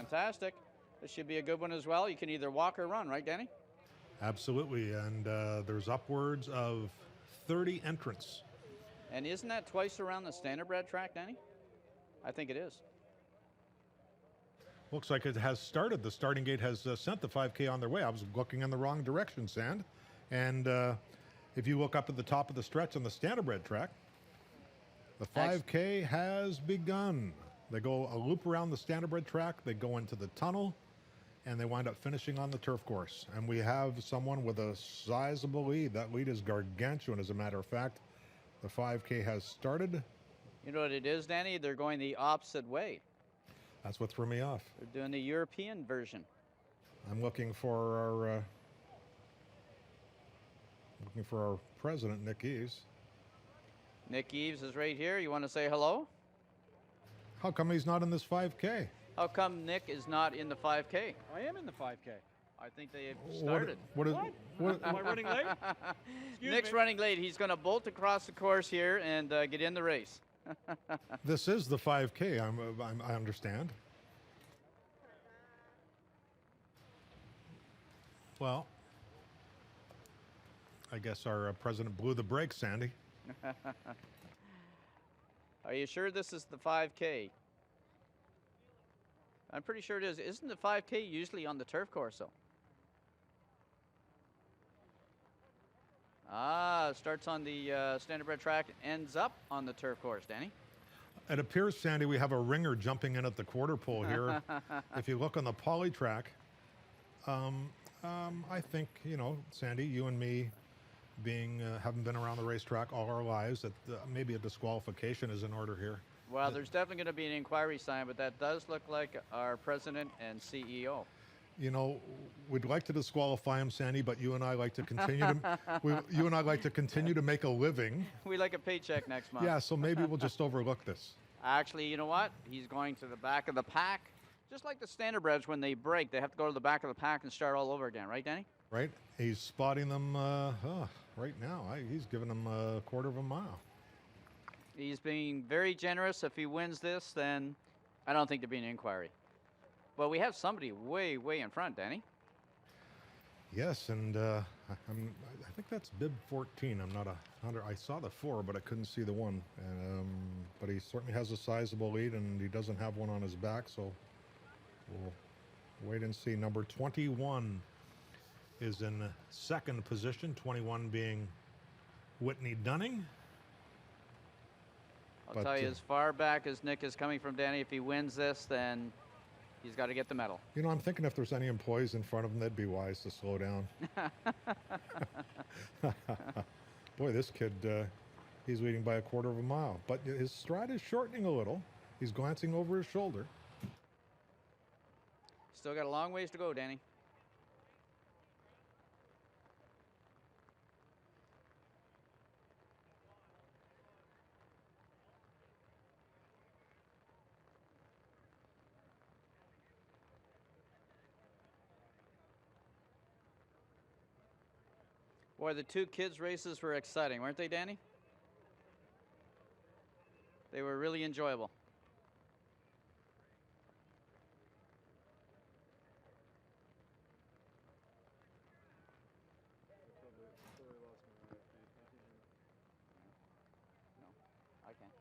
Fantastic. This should be a good one as well. You can either walk or run, right, Danny? Absolutely, and there's upwards of 30 entrants. And isn't that twice around the standardbred track, Danny? I think it is. Looks like it has started. The starting gate has sent the 5K on their way. I was looking in the wrong direction, Sand. And if you look up at the top of the stretch on the standardbred track, the 5K has begun. They go a loop around the standardbred track, they go into the tunnel, and they wind up finishing on the turf course. And we have someone with a sizable lead. That lead is gargantuan, as a matter of fact. The 5K has started. You know what it is, Danny? They're going the opposite way. That's what threw me off. They're doing the European version. I'm looking for our president, Nick Eves. Nick Eves is right here. You want to say hello? How come he's not in this 5K? How come Nick is not in the 5K? I am in the 5K. I think they have started. What? Am I running late? Nick's running late. He's going to bolt across the course here and get in the race. This is the 5K, I understand. Well, I guess our president blew the brakes, Sandy. Are you sure this is the 5K? I'm pretty sure it is. Isn't the 5K usually on the turf course, though? Ah, starts on the standardbred track, ends up on the turf course, Danny. It appears, Sandy, we have a ringer jumping in at the quarter pole here. If you look on the poly track, I think, Sandy, you and me having been around the racetrack all our lives, that maybe a disqualification is in order here. Well, there's definitely going to be an inquiry sign, but that does look like our president and CEO. We'd like to disqualify him, Sandy, but you and I like to continue to make a living. We like a paycheck next month. Yeah, so maybe we'll just overlook this. Actually, you know what? He's going to the back of the pack. Just like the standardbreds, when they break, they have to go to the back of the pack and start all over again, right, Danny? Right. He's spotting them right now. He's giving them a quarter of a mile. He's being very generous. If he wins this, then I don't think there'd be an inquiry. But we have somebody way, way in front, Danny. Yes, and I think that's bib 14. I'm not 100. I saw the 4, but I couldn't see the 1. But he certainly has a sizable lead, and he doesn't have one on his back, so we'll wait and see. Number 21 is in second position, 21 being Whitney Dunning. I'll tell you, as far back as Nick is coming from, Danny, if he wins this, then he's got to get the medal. I'm thinking if there's any employees in front of him, they'd be wise to slow down. Boy, this kid, he's leading by a quarter of a mile. But his stride is shortening a little. He's glancing over his shoulder. Still got a long ways to go, Danny. Boy, the two kids' races were exciting, weren't they, Danny? They were really enjoyable. No, I can't.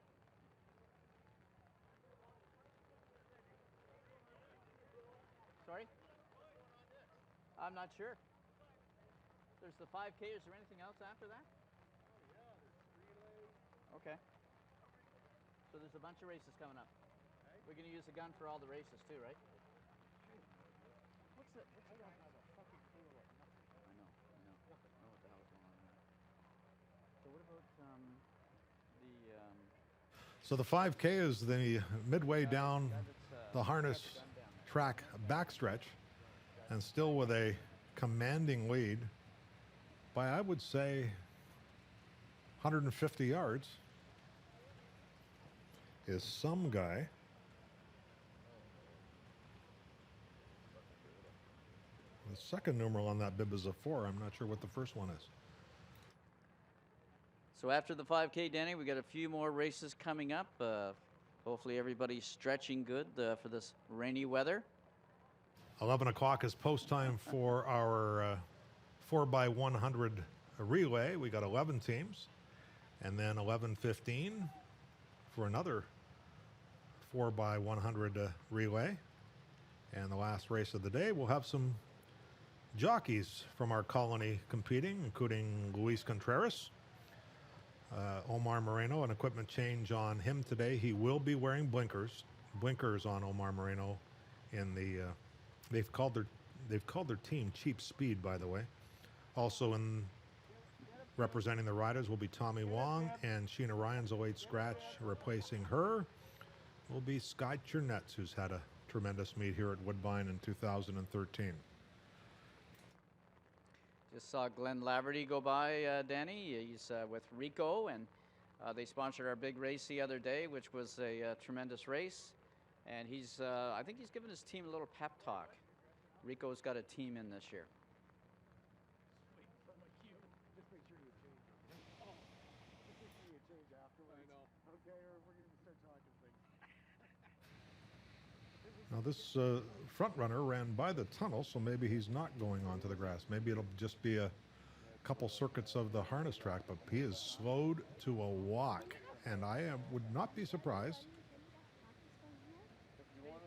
Sorry? I'm not sure. There's the 5K. Is there anything else after that? Oh, yeah, there's relays. Okay. So there's a bunch of races coming up. Okay. We're going to use a gun for all the races too, right? What's the... I don't have a fucking clue about nothing. I know. I don't know what the hell is going on there. So what about So the 5K is the midway down the harness track backstretch, and still with a commanding lead by, I would say, 150 yards is some guy. The second numeral on that bib is a 4. I'm not sure what the first one is. So after the 5K, Danny, we got a few more races coming up. Hopefully everybody's stretching good for this rainy weather. 11 o'clock is post time for our 4x100 relay. We got 11 teams. And then 11:15 for another 4x100 relay. And the last race of the day, we'll have some jockeys from our colony competing, including Luis Contreras. Omar Moreno, an equipment change on him today. He will be wearing blinkers on Omar Moreno. In the they've called their team Cheap Speed, by the way. Also in representing the riders will be Tommy Wong, and Sheena Ryan's 08 scratch. Replacing her will be Sky Chernetz, who's had a tremendous meet here at Woodbine in 2013. Just saw Glenn Laverty go by, Danny. He's with Ricoh, and they sponsored our big race the other day, which was a tremendous race. And he's, I think he's given his team a little pep talk. Ricoh's got a team in this year. Now this front runner ran by the tunnel, so maybe he's not going onto the grass. Maybe it'll just be a couple circuits of the harness track, but he is slowed to a walk. And I would not be surprised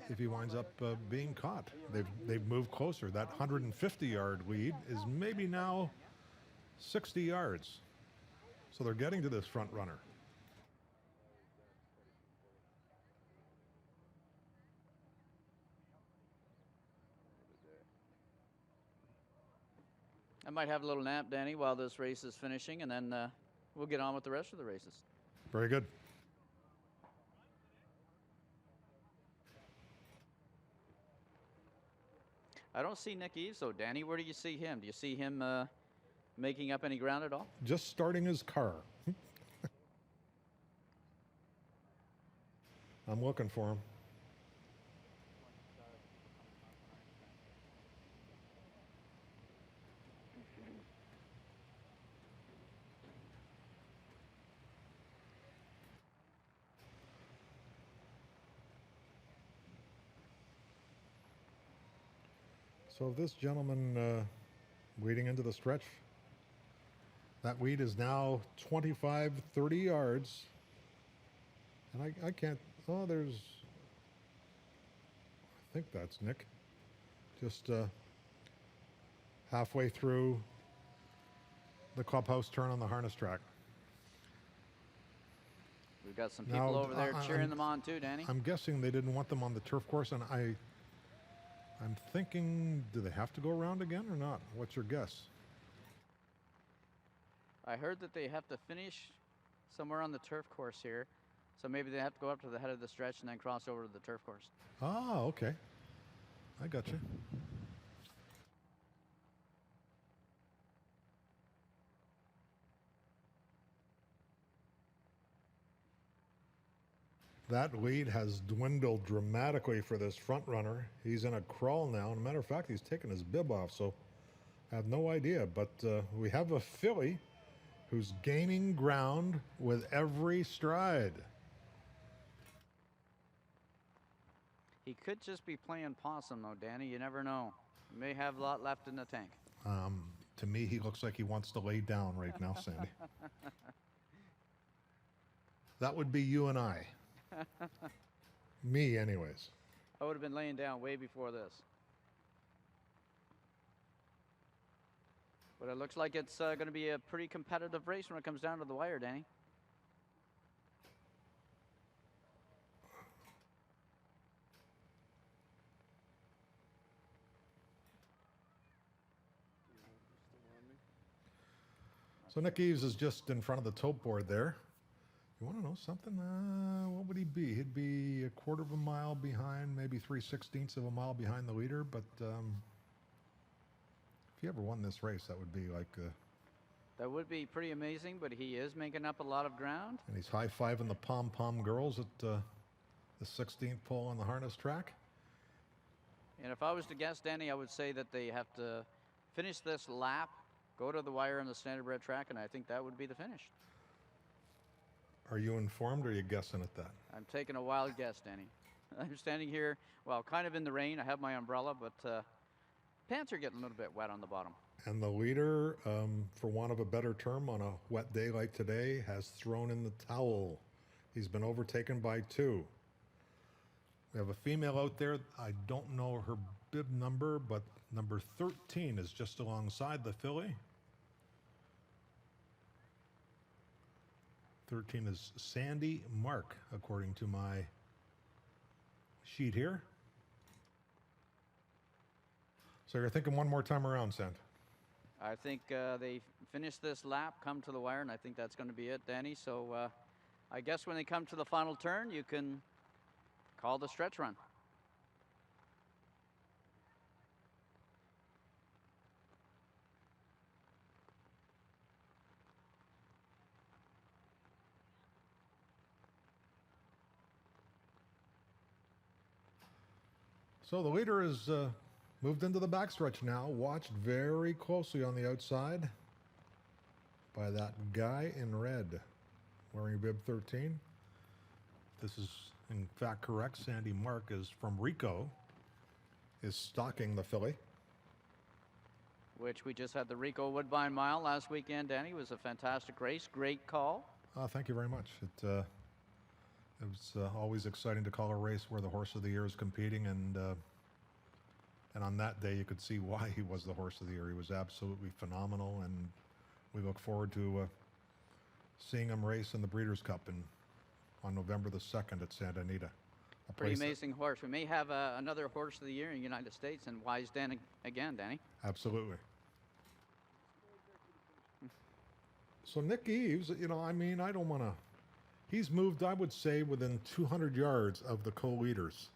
if he winds up being caught. They've moved closer. That 150-yard lead is maybe now 60 yards. So they're getting to this front runner. I might have a little nap, Danny, while this race is finishing, and then we'll get on with the rest of the races. Very good. I don't see Nick Eves, though. Danny, where do you see him? Do you see him making up any ground at all? Just starting his car. I'm looking for him. So this gentleman wading into the stretch, that weed is now 25, 30 yards. And I can't, oh, I think that's Nick. Just halfway through the clubhouse turn on the harness track. We've got some people over there cheering them on too, Danny. I'm guessing they didn't want them on the turf course, and I'm thinking, do they have to go around again or not? What's your guess? I heard that they have to finish somewhere on the turf course here. So maybe they have to go up to the head of the stretch and then cross over to the turf course. Ah, okay. I got you. That lead has dwindled dramatically for this front runner. He's in a crawl now. As a matter of fact, he's taken his bib off, so I have no idea. But we have a filly who's gaining ground with every stride. He could just be playing possum, though, Danny. You never know. He may have a lot left in the tank. To me, he looks like he wants to lay down right now, Sandy. That would be you and I. Me, anyways. I would have been laying down way before this. But it looks like it's going to be a pretty competitive race when it comes down to the wire, Danny. So Nick Eves is just in front of the tote board there. You want to know something? What would he be? He'd be a quarter of a mile behind, maybe 3/16 of a mile behind the leader. But if he ever won this race, that would be like... that would be pretty amazing, but he is making up a lot of ground. And he's high-fiving the pom-pom girls at the 16th pole on the harness track. And if I was to guess, Danny, I would say that they have to finish this lap, go to the wire on the standardbred track, and I think that would be the finish. Are you informed or are you guessing at that? I'm taking a wild guess, Danny. I'm standing here, well, kind of in the rain. I have my umbrella, but pants are getting a little bit wet on the bottom. And the leader, for want of a better term, on a wet day like today, has thrown in the towel. He's been overtaken by 2. We have a female out there. I don't know her bib number, but number 13 is just alongside the filly. 13 is Sandy Mark, according to my sheet here. So you're thinking one more time around, Sand? I think they finish this lap, come to the wire, and I think that's going to be it, Danny. So I guess when they come to the final turn, you can call the stretch run. So the leader is moved into the backstretch now, watched very closely on the outside by that guy in red wearing bib 13. This is in fact correct. Sandy Mark is from Ricoh, is stalking the filly. Which we just had the Ricoh Woodbine Mile last weekend, Danny. It was a fantastic race. Great call. Thank you very much. It was always exciting to call a race where the horse of the year is competing, and on that day you could see why he was the horse of the year. He was absolutely phenomenal, and we look forward to seeing him race in the Breeders' Cup on November the 2nd at Santa Anita. Pretty amazing horse. We may have another horse of the year in the United States, and Wise Dan again, Danny. Absolutely. So Nick Eves, I don't want to... He's moved, I would say, within 200 yards of the co-leaders.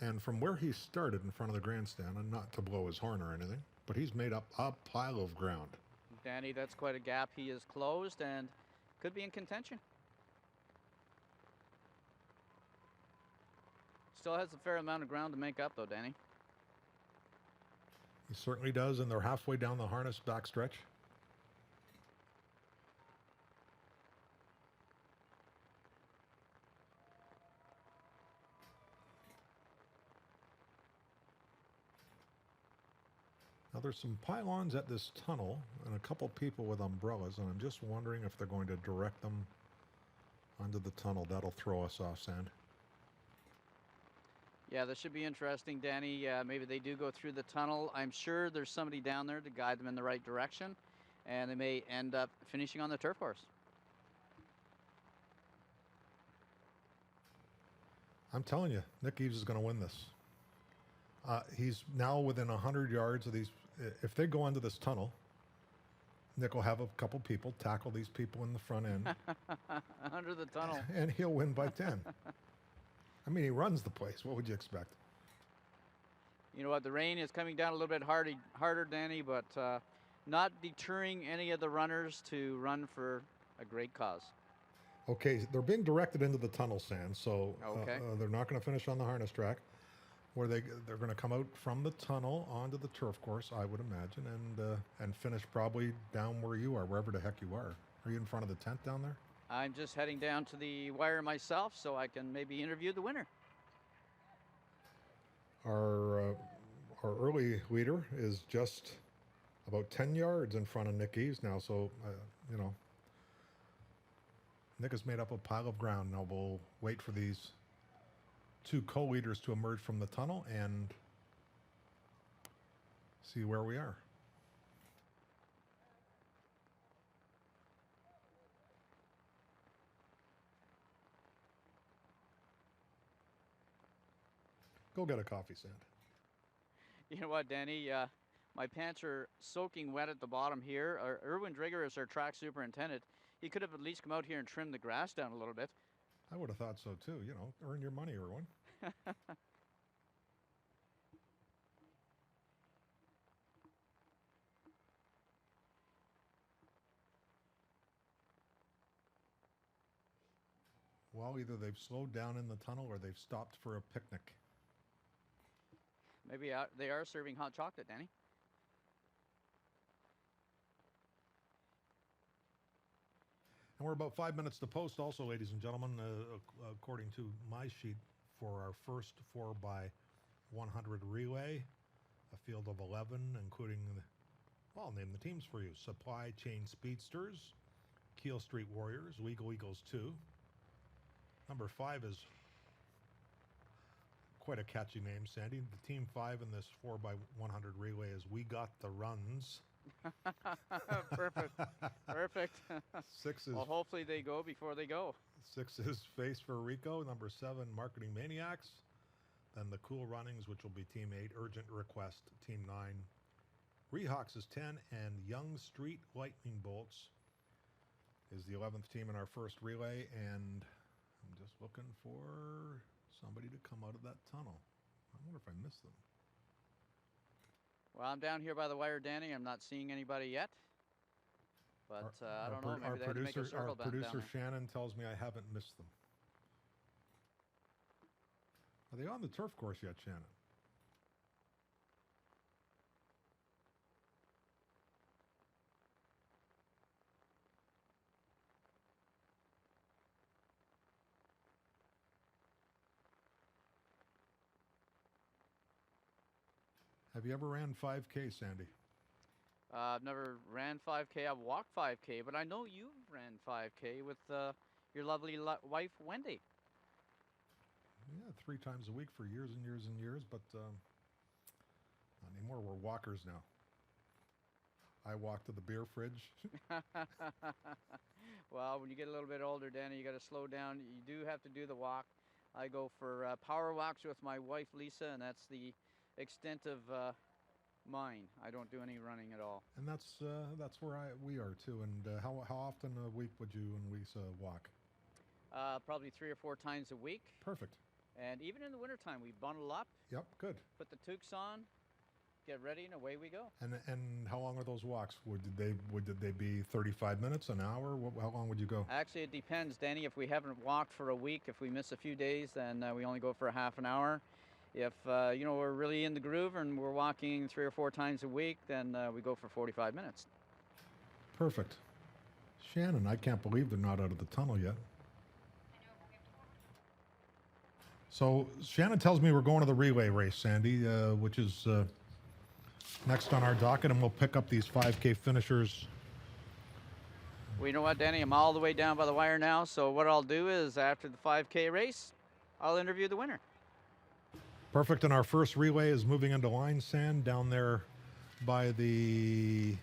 And from where he started in front of the grandstand, and not to blow his horn or anything, but he's made up a pile of ground. Danny, that's quite a gap he has closed and could be in contention. Still has a fair amount of ground to make up, though, Danny. He certainly does, and they're halfway down the harness backstretch. Now there's some pylons at this tunnel and a couple people with umbrellas, and I'm just wondering if they're going to direct them onto the tunnel. That'll throw us off, Sand. Yeah, this should be interesting, Danny. Maybe they do go through the tunnel. I'm sure there's somebody down there to guide them in the right direction, and they may end up finishing on the turf course. I'm telling you, Nick Eves is going to win this. He's now within 100 yards of these. If they go into this tunnel, Nick will have a couple people tackle these people in the front end. Under the tunnel. And he'll win by 10. I mean, he runs the place. What would you expect? You know what? The rain is coming down a little bit harder, Danny, but not deterring any of the runners to run for a great cause. Okay, they're being directed into the tunnel, Sand, so okay. They're not going to finish on the harness track. Where they're going to come out from the tunnel onto the turf course, I would imagine, and finish probably down where you are, wherever the heck you are. Are you in front of the tent down there? I'm just heading down to the wire myself so I can maybe interview the winner. Our early leader is just about 10 yards in front of Nick Eves now, so, Nick has made up a pile of ground. Now we'll wait for these two co-leaders to emerge from the tunnel and see where we are. Go get a coffee, Sand. You know what, Danny? My pants are soaking wet at the bottom here. Erwin Drigger is our track superintendent. He could have at least come out here and trimmed the grass down a little bit. I would have thought so too. Earn your money, Erwin. Well, either they've slowed down in the tunnel or they've stopped for a picnic. Maybe they are serving hot chocolate, Danny. And we're about 5 minutes to post also, ladies and gentlemen, according to my sheet for our first 4x100 relay, a field of 11, including, well, I'll name the teams for you. Supply Chain Speedsters, Keel Street Warriors, Legal Eagles 2. Number 5 is quite a catchy name, Sandy. The team 5 in this 4x100 relay is We Got the Runs. Perfect. Perfect. 6 is... Well, hopefully they go before they go. 6 is Face for Ricoh. Number 7, Marketing Maniacs. Then the Cool Runnings, which will be Team 8. Urgent Request, Team 9. Rehawks is 10. And Young Street Lightning Bolts is the 11th team in our first relay. And I'm just looking for somebody to come out of that tunnel. I wonder if I missed them. Well, I'm down here by the wire, Danny. I'm not seeing anybody yet. But I don't know. Maybe they had to make a circle Our producer down there. Shannon tells me I haven't missed them. Are they on the turf course yet, Shannon? Have you ever ran 5K, Sandy? I've never ran 5K. I've walked 5K, but I know you've ran 5K with your lovely wife, Wendy. Yeah, 3 times a week for years and years and years, but not anymore. We're walkers now. I walk to the beer fridge. Well, when you get a little bit older, Danny, you got to slow down. You do have to do the walk. I go for power walks with my wife, Lisa, and that's the extent of mine. I don't do any running at all. And that's where we are too. And how often a week would you and Lisa walk? Probably 3 or 4 times a week. Perfect. And even in the wintertime, we bundle up. Yep, good. Put the toques on, get ready, and away we go. And how long are those walks? Would they be 35 minutes, an hour? How long would you go? Actually, it depends, Danny. If we haven't walked for a week, if we miss a few days, then we only go for a half an hour. If we're really in the groove and we're walking 3 or 4 times a week, then we go for 45 minutes. Perfect. Shannon, I can't believe they're not out of the tunnel yet. So Shannon tells me we're going to the relay race, Sandy, which is next on our docket, and we'll pick up these 5K finishers. Well, you know what, Danny? I'm all the way down by the wire now, so what I'll do is after the 5K race, I'll interview the winner. Perfect, and our first relay is moving into line sand down there by the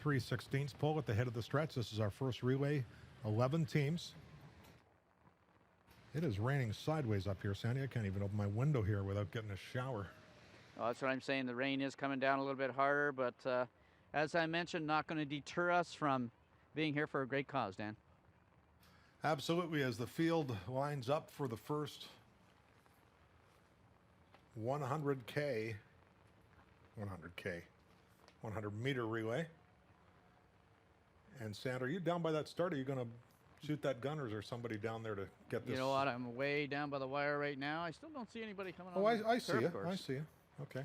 3/16 pole at the head of the stretch. This is our first relay, 11 teams. It is raining sideways up here, Sandy. I can't even open my window here without getting a shower. Well, that's what I'm saying. The rain is coming down a little bit harder, but as I mentioned, not going to deter us from being here for a great cause, Dan. Absolutely. As the field lines up for the first 100 meter relay. And Sandra, are you down by that start? Are you going to shoot that gun, or is there somebody down there to get this? You know what? I'm way down by the wire right now. I still don't see anybody coming on. Oh, I see you. Course. I see you. Okay.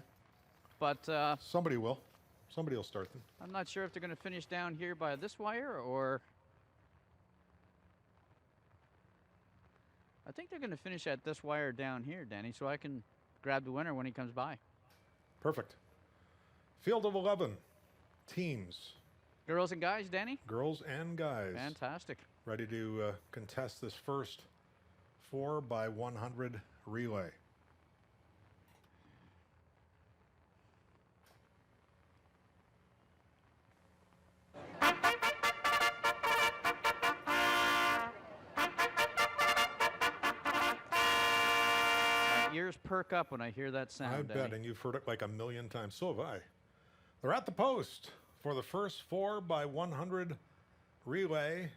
But somebody will. Somebody will start them. I'm not sure if they're going to finish down here by this wire, or I think they're going to finish at this wire down here, Danny, so I can grab the winner when he comes by. Perfect. Field of 11 teams. Girls and guys, Danny? Girls and guys. Fantastic. Ready to contest this first 4x100 relay. My ears perk up when I hear that sound, I Danny. bet, and you've heard it like a million times. So have I. They're at the post for the first 4x100 relay.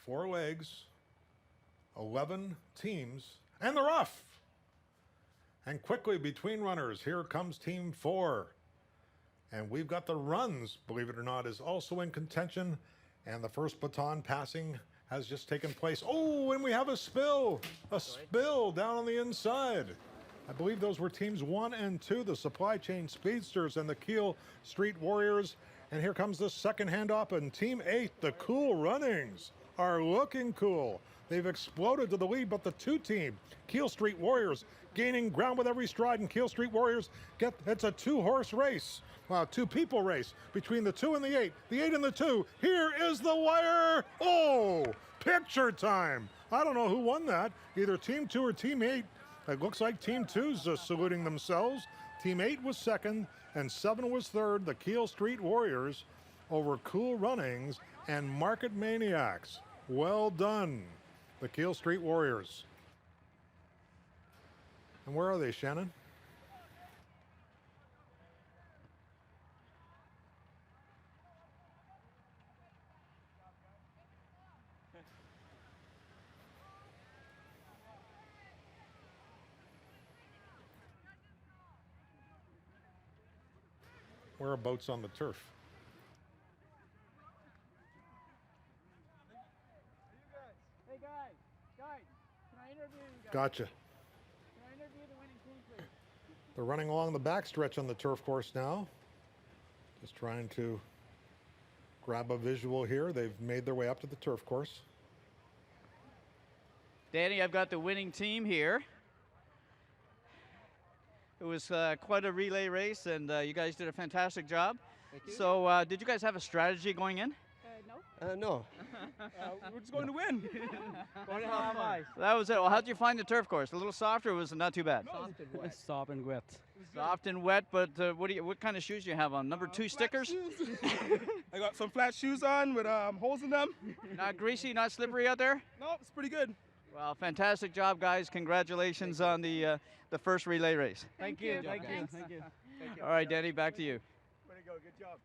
4 legs, 11 teams, and they're off. And quickly between runners, here comes team 4. And we've got the runs, believe it or not, is also in contention. And the first baton passing has just taken place. Oh, and we have a spill down on the inside. I believe those were teams 1 and 2, the Supply Chain Speedsters and the Keel Street Warriors. And here comes the second handoff, and Team 8, the Cool Runnings, are looking cool. They've exploded to the lead, but the 2-team, Keel Street Warriors, gaining ground with every stride, and Keel Street Warriors it's a 2-horse race. 2-people race between the 2 and the 8. The 8 and the 2. Here is the wire. Oh, picture time. I don't know who won that, either Team 2 or Team 8. It looks like Team 2's saluting themselves. Team 8 was second, and 7 was third, the Keel Street Warriors over Cool Runnings and Market Maniacs. Well done, the Keel Street Warriors. And where are they, Shannon? Whereabouts on the turf? Hey guys, can I interview you guys? Gotcha. Can I interview the winning team, please? They're running along the backstretch on the turf course now. Just trying to grab a visual here. They've made their way up to the turf course. Danny, I've got the winning team here. It was quite a relay race, and you guys did a fantastic job. Thank you. So did you guys have a strategy going in? No. We're just going to win. Going to have fun. That was it. Well, how did you find the turf course? A little softer, or was it not too bad? Soft and wet. Soft and wet. Soft and wet, but what kind of shoes do you have on? Number 2 stickers? I got some flat shoes on with holes in them. Not greasy, not slippery out there? No, it's pretty good. Well, fantastic job, guys. Congratulations on the first relay race. Thank you. Thank you. All right, Danny, back to you. Way to go. Good job.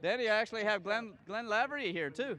Danny, I actually have Glenn Laverty here too.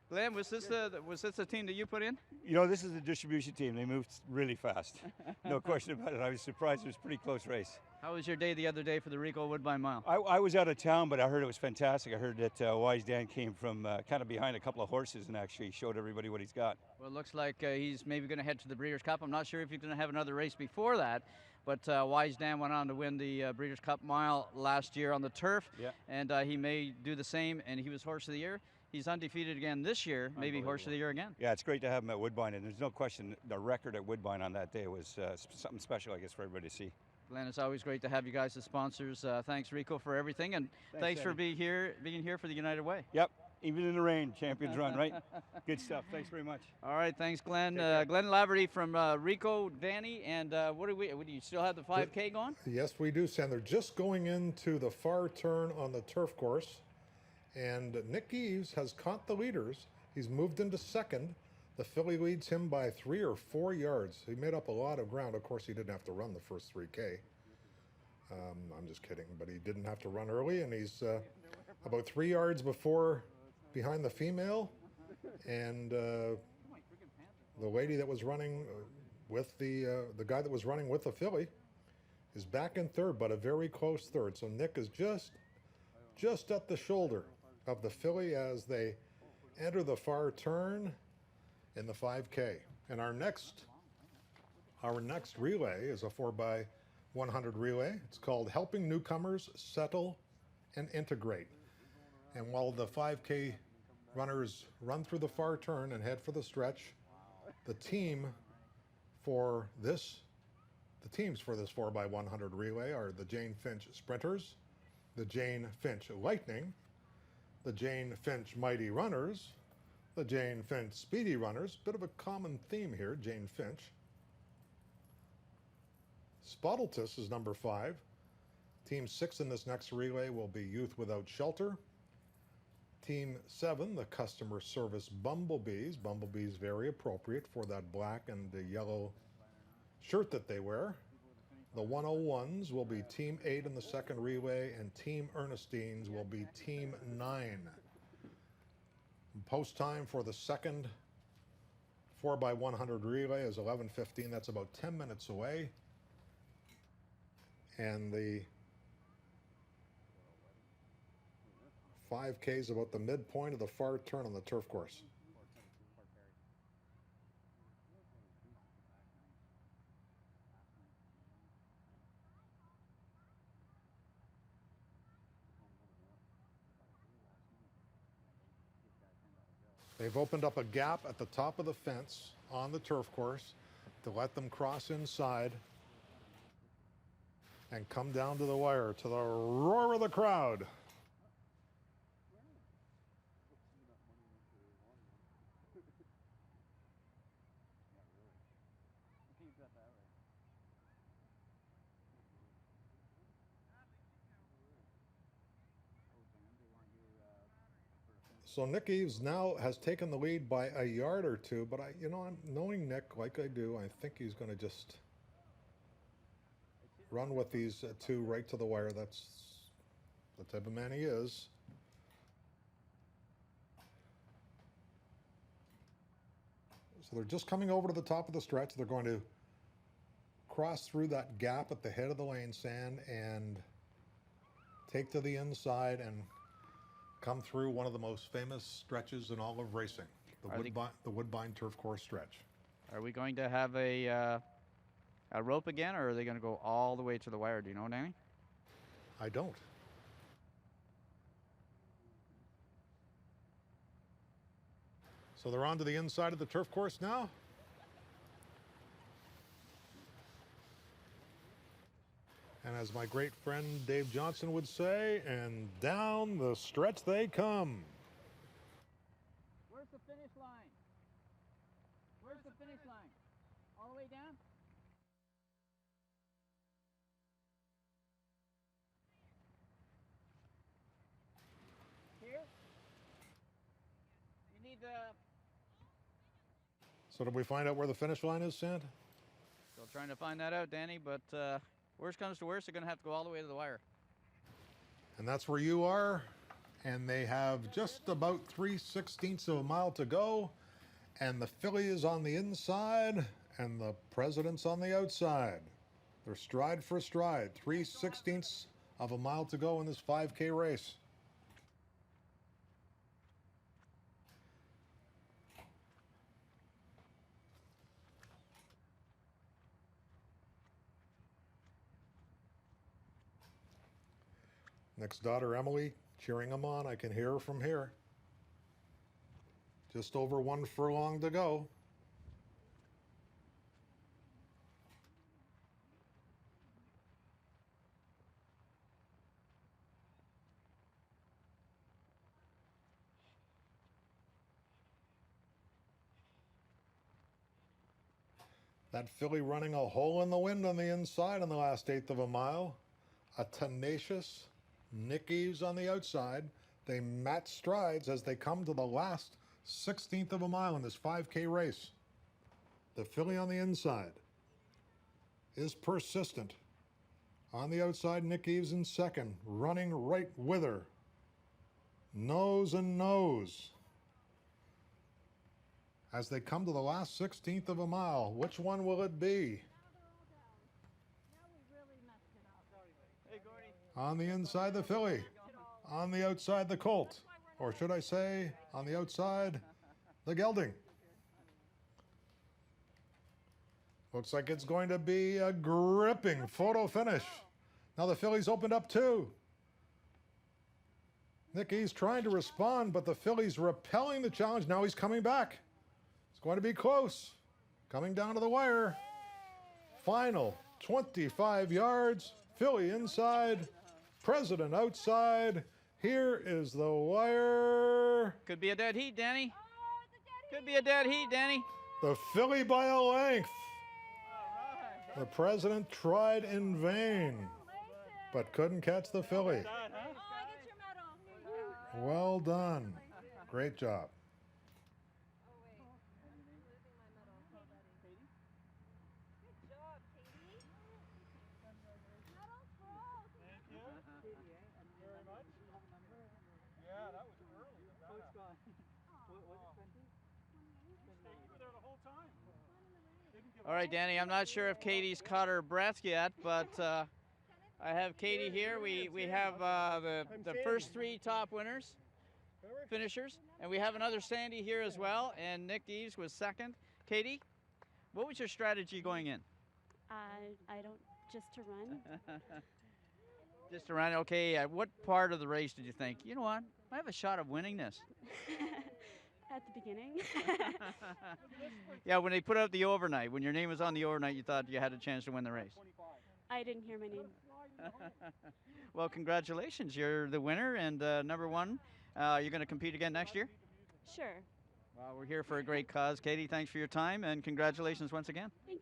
Glenn, was this the team that you put in? You know, this is the distribution team. They moved really fast. No question about it. I was surprised. It was a pretty close race. How was your day the other day for the Ricoh Woodbine Mile? I was out of town, but I heard it was fantastic. I heard that Wise Dan came from kind of behind a couple of horses and actually showed everybody what he's got. Well, it looks like he's maybe going to head to the Breeders' Cup. I'm not sure if he's going to have another race before that, but Wise Dan went on to win the Breeders' Cup Mile last year on the turf, Yeah. and he may do the same, and he was Horse of the Year. He's undefeated again this year, maybe Horse of the Year again. Yeah, it's great to have him at Woodbine, and there's no question the record at Woodbine on that day was something special, I guess, for everybody to see. Glenn, it's always great to have you guys as sponsors. Thanks, Ricoh, for everything, and thanks for being here for the United Way. Yep, even in the rain, champions run, right? Good stuff. Thanks very much. All right, thanks, Glenn. Glenn Laverty from Ricoh, Danny, and what do you still have the 5K going? Yes, we do, Sam. They're just going into the far turn on the turf course, and Nick Eves has caught the leaders. He's moved into second. The filly leads him by 3 or 4 yards. He made up a lot of ground. Of course, he didn't have to run the first 3K. I'm just kidding, but he didn't have to run early, and he's about 3 yards behind the female, and the lady that was running with the guy that was running with the filly is back in third, but a very close third. So Nick is just at the shoulder of the filly as they enter the far turn in the 5K. And our next relay is a 4x100 relay. It's called Helping Newcomers Settle and Integrate. And while the 5K runners run through the far turn and head for the stretch, the teams for this 4x100 relay are the Jane Finch Sprinters, the Jane Finch Lightning, the Jane Finch Mighty Runners, the Jane Finch Speedy Runners. Bit of a common theme here, Jane Finch. Spottletus is number 5. Team 6 in this next relay will be Youth Without Shelter. Team 7, the Customer Service Bumblebees. Bumblebees very appropriate for that black and the yellow shirt that they wear. The 101s will be Team 8 in the second relay, and Team Ernestines will be Team 9. Post time for the second 4x100 relay is 11:15. That's about 10 minutes away. And the 5K is about the midpoint of the far turn on the turf course. They've opened up a gap at the top of the fence on the turf course to let them cross inside and come down to the wire to the roar of the crowd. So Nick Eves now has taken the lead by a yard or two, but I'm knowing Nick like I do, I think he's going to just run with these two right to the wire. That's the type of man he is. So they're just coming over to the top of the stretch. They're going to cross through that gap at the head of the lane, Sand, and take to the inside and come through one of the most famous stretches in all of racing, the Woodbine Turf Course stretch. Are we going to have a rope again, or are they going to go all the way to the wire? Do you know, Danny? I don't. So they're on to the inside of the turf course now. And as my great friend Dave Johnson would say, and down the stretch they come. Where's the finish line? Where's the finish line? All the way down? Here? You need the... So did we find out where the finish line is, Sand? Still trying to find that out, Danny, but worst comes to worst, they're going to have to go all the way to the wire. And that's where you are. And they have just about 3/16 of a mile to go. And the filly is on the inside and the president's on the outside. They're stride for stride. 3/16 of a mile to go in this 5K race. Nick's daughter Emily cheering him on. I can hear her from here. Just over 1 furlong to go. That filly running a hole in the wind on the inside on the last 1/8 of a mile. A tenacious Nick Eves on the outside. They match strides as they come to the last 16th of a mile in this 5K race. The filly on the inside is persistent. On the outside, Nick Eves in second, running right with her. Nose and nose. As they come to the last 16th of a mile, which one will it be? On the inside, the filly. On the outside, the colt. Or should I say, on the outside, the gelding. Looks like it's going to be a gripping photo finish. Now the filly's opened up too. Nicky's trying to respond, but the filly's repelling the challenge. Now he's coming back. It's going to be close. Coming down to the wire. Final 25 yards. Filly inside. President outside. Here is the wire. Could be a dead heat, Danny. Could be a dead heat, Danny. The filly by a length. The president tried in vain, but couldn't catch the filly. Well done. Great job. All right, Danny, I'm not sure if Katie's caught her breath yet, but I have Katie here. We have the first 3 top winners, finishers, and we have another Sandy here as well, and Nick Eves was second. Katie, what was your strategy going in? I don't, just to run. Just to run, okay. What part of the race did you think, you know what, I have a shot of winning this? At the beginning. Yeah, when they put out the overnight, when your name was on the overnight, you thought you had a chance to win the race. I didn't hear my name. Well, congratulations. You're the winner and number one. You're going to compete again next year? Sure. Well, we're here for a great cause. Katie, thanks for your time and congratulations once again. Thank